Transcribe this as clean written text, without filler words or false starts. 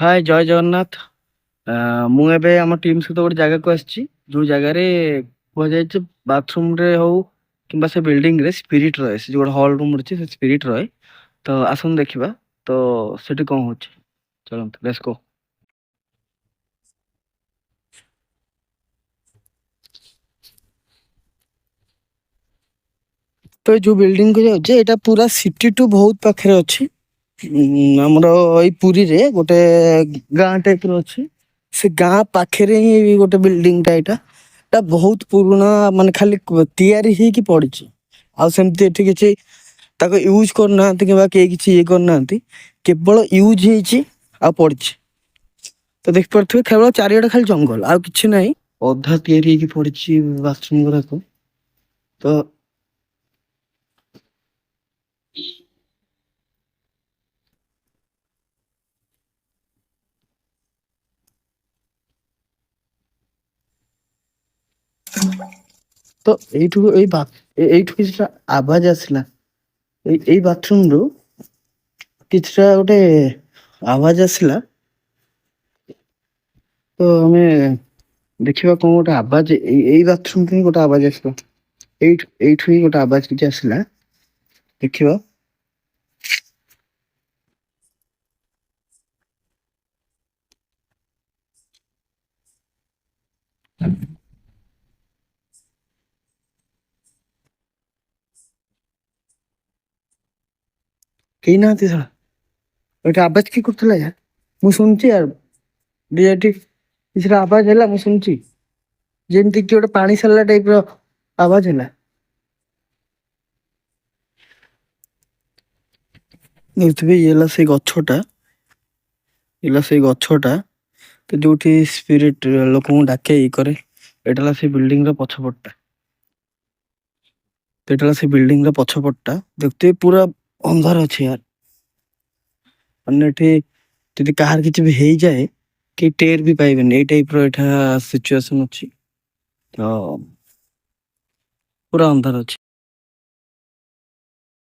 ହାଏ ଜୟ ଜଗନ୍ନାଥ। ମୁଁ ଏବେ ଆମ ଟିମ୍ ସହିତ ଗୋଟେ ଜାଗାକୁ ଆସିଛି, ଯୋଉ ଜାଗାରେ କୁହାଯାଇଛି ବାଥରୁମରେ ହଉ କିମ୍ବା ସେ ବିଲ୍ଡିଂରେ ସ୍ପିରିଟ୍ ରହେ। ସେ ଯୋଉ ଗୋଟେ ହଲ୍ ରୁମ୍ ଅଛି, ସେ ସ୍ପିରିଟ୍ ରହେ। ତ ଆସନ୍ତୁ ଦେଖିବା ତ ସେଠି କ'ଣ ହଉଛି। ଚଳନ୍ତୁ, ଲେଟ୍ସ ଗୋ। ତ ଏ ଯୋଉ ବିଲ୍ଡିଂକୁ ଯାଉଛି, ଏଇଟା ପୁରା ସିଟିଠୁ ବହୁତ ପାଖରେ ଅଛି। ଆମର ଏଇ ପୁରୀରେ ଗୋଟେ ଗାଁ ଟାଇପ୍ର ଅଛି। ସେ ଗାଁ ପାଖରେ ହିଁ ଗୋଟେ ବିଲ୍ଡିଂଟା ଏଇଟା। ଏଇଟା ବହୁତ ପୁରୁଣା, ମାନେ ଖାଲି ତିଆରି ହେଇକି ପଡ଼ିଛି। ଆଉ ସେମିତି ଏଠି କିଛି ତାକୁ ୟୁଜ୍ କରୁନାହାନ୍ତି କିମ୍ବା କେହି କିଛି ଇଏ କରୁନାହାନ୍ତି। କେବଳ ୟୁଜ୍ ହେଇଛି ଆଉ ପଡ଼ିଛି। ତ ଦେଖିପାରୁଥିବେ କେବଳ ଚାରିଆଡ଼େ ଖାଲି ଜଙ୍ଗଲ, ଆଉ କିଛି ନାହିଁ। ଅଧା ତିଆରି ହେଇକି ପଡ଼ିଛି ବାଥରୁମ୍ ଗୁଡ଼ାକ। ତ ତ ଏଇଠୁ କିଛିଟା ଆବାଜ ଆସିଲା। ଏଇ ବାଥରୁମରୁ କିଛିଟା ଗୋଟେ ଆବାଜ ଆସିଲା। ତ ଆମେ ଦେଖିବା କ'ଣ ଗୋଟେ ଆବାଜ, ଏଇ ବାଥରୁମରୁ ହିଁ ଗୋଟେ ଆବାଜ ଆସିବ। ଏଇଠୁ ହିଁ ଗୋଟେ ଆବାଜ କିଛି ଆସିଲା, ଦେଖିବା। କେହି ନାହାନ୍ତି ଶଳା। ଏଇଟା ଆବାଜ କିଏ କରୁଥିଲା ୟାର? ମୁଁ ଶୁଣୁଛି ୟାର, ଏଠି କିଛିଟା ଆବାଜ ହେଲା, ମୁଁ ଶୁଣୁଛି। ଯେମିତି କି ଗୋଟେ ପାଣି ସାରିଲା ଟାଇପର ଆବାଜ ହେଲା। ଦେଖୁଥିବେ, ଇଏ ହେଲା ସେଇ ଗଛଟା। ତ ଯୋଉଠି ସ୍ପିରିଟ ଲୋକଙ୍କୁ ଡାକେ, ଇଏ କରେ। ଏଇଟା ହେଲା ସେ ବିଲ୍ଡିଂର ପଛପଟଟା। ଦେଖୁଥିବେ ପୁରା ଅନ୍ଧାର ଅଛି ୟାର। ମାନେ ଏଠି ଯଦି କାହାର କିଛି ବି ହେଇଯାଏ, କେହି ଟେର ବି ପାଇବେନି। ଏଇ ଟାଇପର ଏଇଟା ସିଚୁଏସନ ଅଛି। ତ ପୁରା ଅନ୍ଧାର ଅଛି।